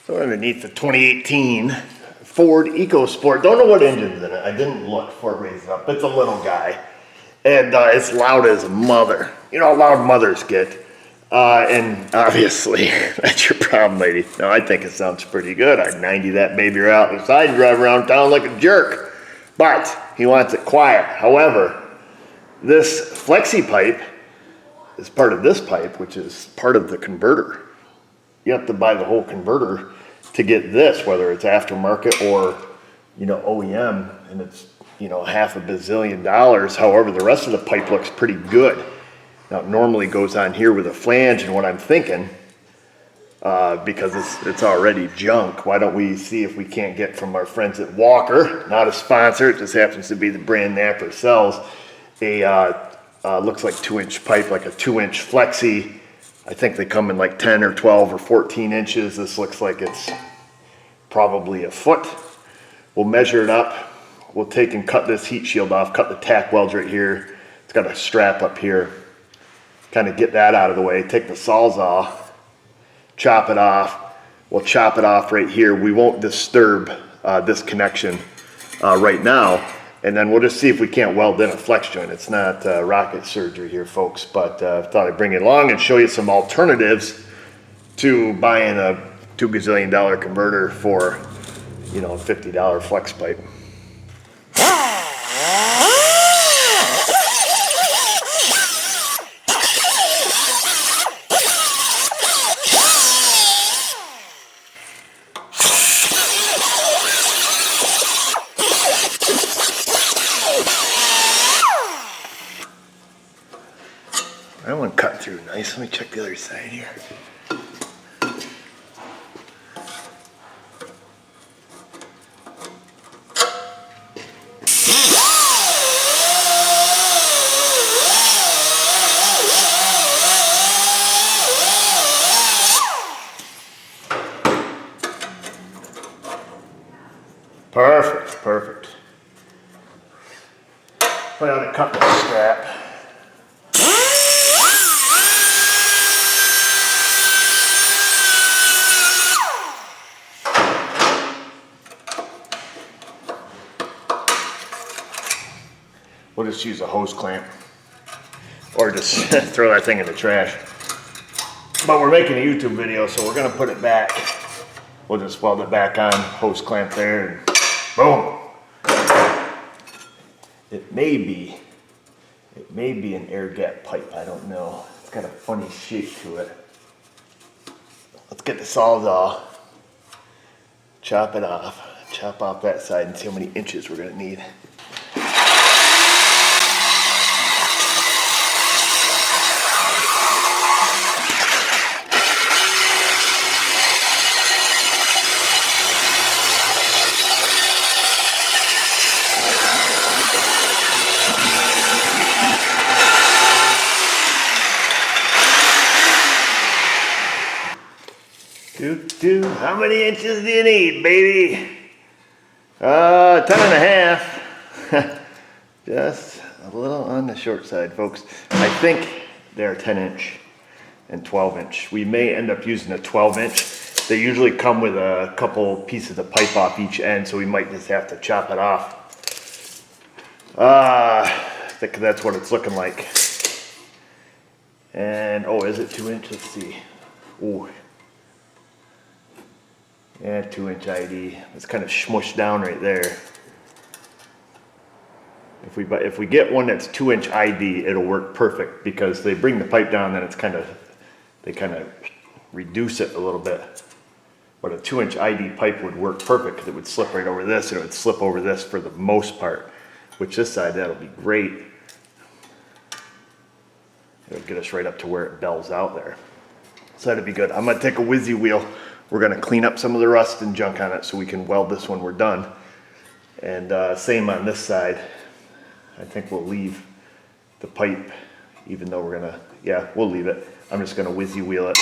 So underneath the 2018 Ford EcoSport, don't know what engine's in it. I didn't look before it raised up. It's a little guy, and it's loud as a mother. You know how loud mothers get. And obviously, that's your problem, lady. No, I think it sounds pretty good. I'd 90 that baby out outside and drive around town like a jerk. But he wants it quiet. However, this flexi pipe is part of this pipe, which is part of the converter. You have to buy the whole converter to get this, whether it's aftermarket or, you know, OEM, and it's, you know, $500 million. However, the rest of the pipe looks pretty good. Now, it normally goes on here with a flange, and what I'm thinking, because it's already junk, why don't we see if we can't get from our friends at Walker, not a sponsor, it just happens to be the brand Napper sells, a looks like 2-inch pipe, like a 2-inch flexi. I think they come in like 10 or 12 or 14 inches. This looks like it's probably a foot. We'll measure it up. We'll take and cut this heat shield off, cut the tack welds right here. It's got a strap up here. Kind of get that out of the way. Take the Sawzall, chop it off. We'll chop it off right here. We won't disturb this connection right now. And then we'll just see if we can't weld in a flex joint. It's not rocket surgery here, folks, but I thought I'd bring it along and show you some alternatives to buying a $2 gazillion converter for, you know, a $50 flex pipe. That one cut through nice. Let me check the other side here. Perfect, perfect. Put on a couple of strap. We'll just use a hose clamp or just throw that thing in the trash. But we're making a YouTube video, so we're gonna put it back. We'll just weld it back on, hose clamp there, and boom. It may be an air gap pipe, I don't know. It's got a funny shape to it. Let's get the Sawzall, chop it off, chop off that side and see how many inches we're gonna need. How many inches do you need, baby? 10.5. Just a little on the short side, folks. I think they're 10-inch and 12-inch. We may end up using a 12-inch. They usually come with a couple pieces of pipe off each end, so we might just have to chop it off. I think that's what it's looking like. And, oh, is it 2-inch? Let's see. Ooh. Yeah, 2-inch ID. It's kind of smushed down right there. If we get one that's 2-inch ID, it'll work perfect because they bring the pipe down, then they kind of reduce it a little bit. But a 2-inch ID pipe would work perfect because it would slip right over this, and it would slip over this for the most part. Which this side, that'll be great. It'll get us right up to where it bells out there. So that'd be good. I'm gonna take a whizzy wheel. We're gonna clean up some of the rust and junk on it so we can weld this when we're done. And same on this side. I think we'll leave the pipe, even though we're gonna, yeah, we'll leave it. I'm just gonna whizzy wheel it,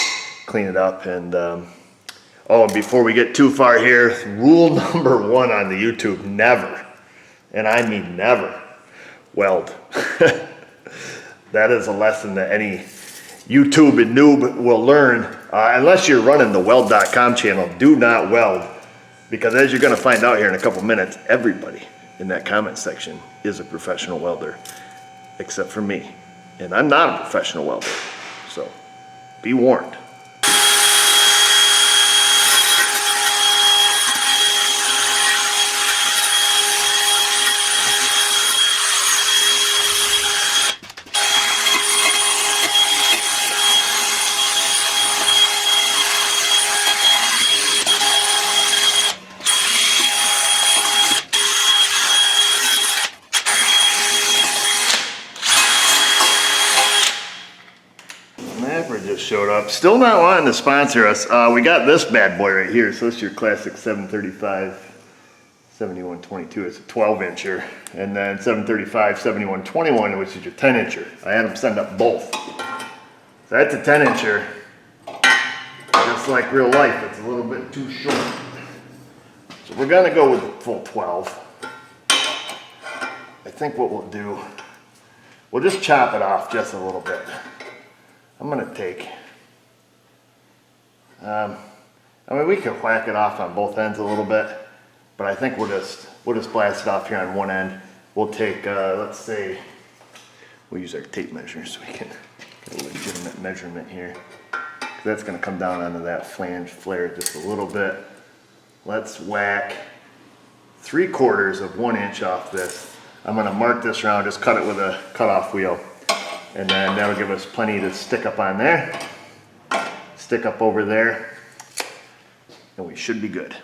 clean it up, and oh, before we get too far here, rule number 1 on the YouTube, never, and I mean never, weld. That is a lesson that any YouTube and noob will learn. Unless you're running the weld.com channel, do not weld, because as you're gonna find out here in a couple minutes, everybody in that comment section is a professional welder, except for me. And I'm not a professional welder, so be warned. Just showed up, still not wanting to sponsor us. We got this bad boy right here. So it's your classic 735 7122. It's a 12-incher, and then 735 7121, which is your 10-incher. I had them send up both. So that's a 10-incher. Just like real life, it's a little bit too short. So we're gonna go with the full 12. I think what we'll do, we'll just chop it off just a little bit. I'm gonna take, I mean, we could whack it off on both ends a little bit, but I think we'll just blast it off here on one end. We'll take, let's say, we'll use our tape measure so we can get a legitimate measurement here. That's gonna come down onto that flange flare just a little bit. Let's whack 3/4 of 1 inch off this. I'm gonna mark this around, just cut it with a cutoff wheel. And then that'll give us plenty to stick up on there, stick up over there, and we should be good.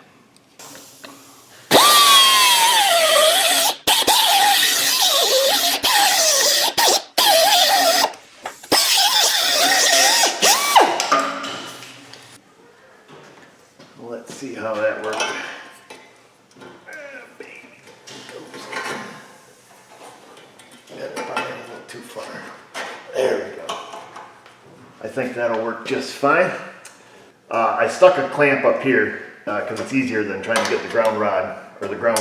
Let's see how that works. Too far. There we go. I think that'll work just fine. I stuck a clamp up here because it's easier than trying to get the ground rod or the ground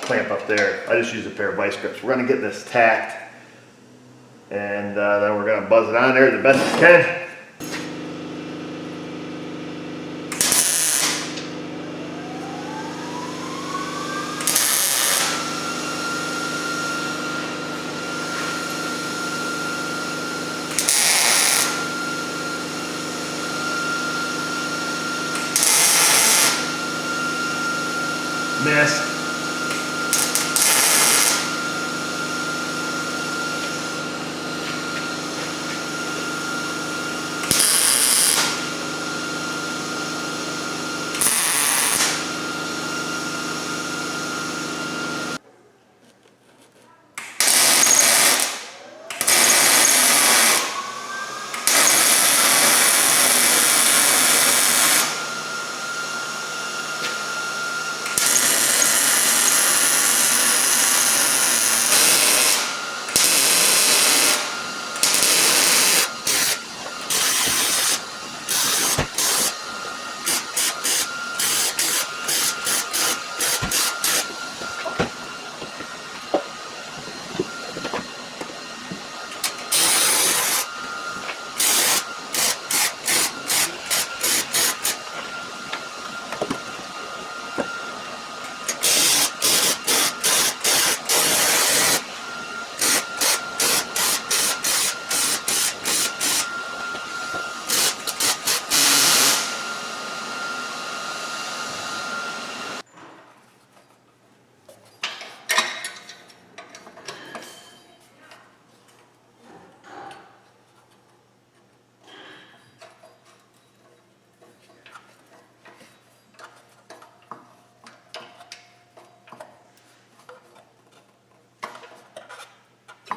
clamp up there. I just use a pair of vice grips. We're going to get this tacked, and then we're going to buzz it on there the best we can. Miss.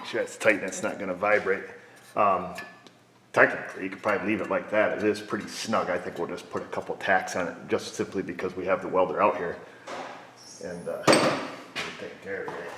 Sure it's tight and it's not going to vibrate. Technically, you could probably leave it like that. It is pretty snug. I think we'll just put a couple tacks on it, just simply because we have the welder out here, and we'll take care of it.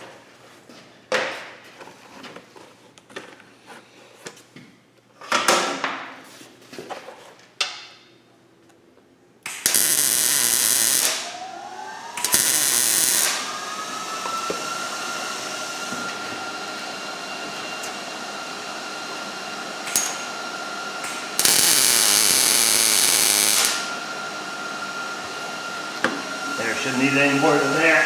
Shouldn't need any more than that.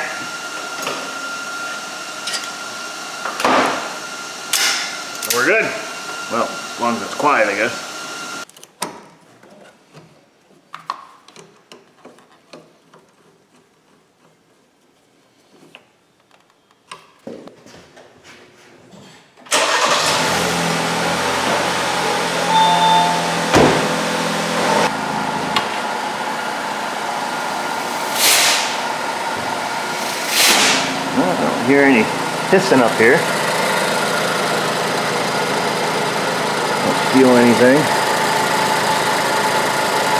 We're good. Well, as long as it's quiet, I guess. I don't hear any hissing up here. Feel anything.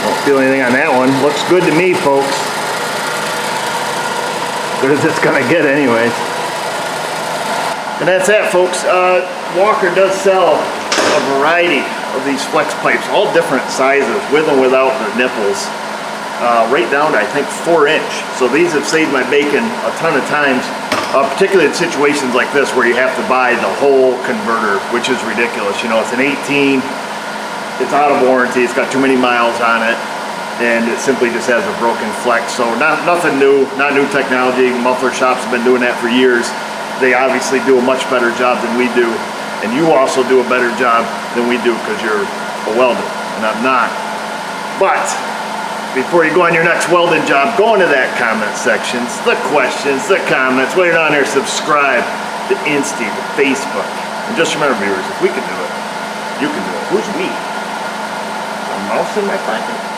Don't feel anything on that one. Looks good to me, folks. Good as it's gonna get anyways. And that's that, folks. Walker does sell a variety of these flex pipes, all different sizes, with and without the nipples. Right down to, I think, 4-inch. So these have saved my bacon a ton of times. Particularly in situations like this where you have to buy the whole converter, which is ridiculous. You know, it's an 18, it's out of warranty, it's got too many miles on it, and it simply just has a broken flex. So nothing new, not new technology. Muffler shops have been doing that for years. They obviously do a much better job than we do, and you also do a better job than we do because you're a welder, and I'm not. But before you go on your next welding job, go into that comment section, the questions, the comments, while you're down there, subscribe to Insta, to Facebook. And just remember, viewers, if we can do it, you can do it. Who's we? A mouse in my pocket?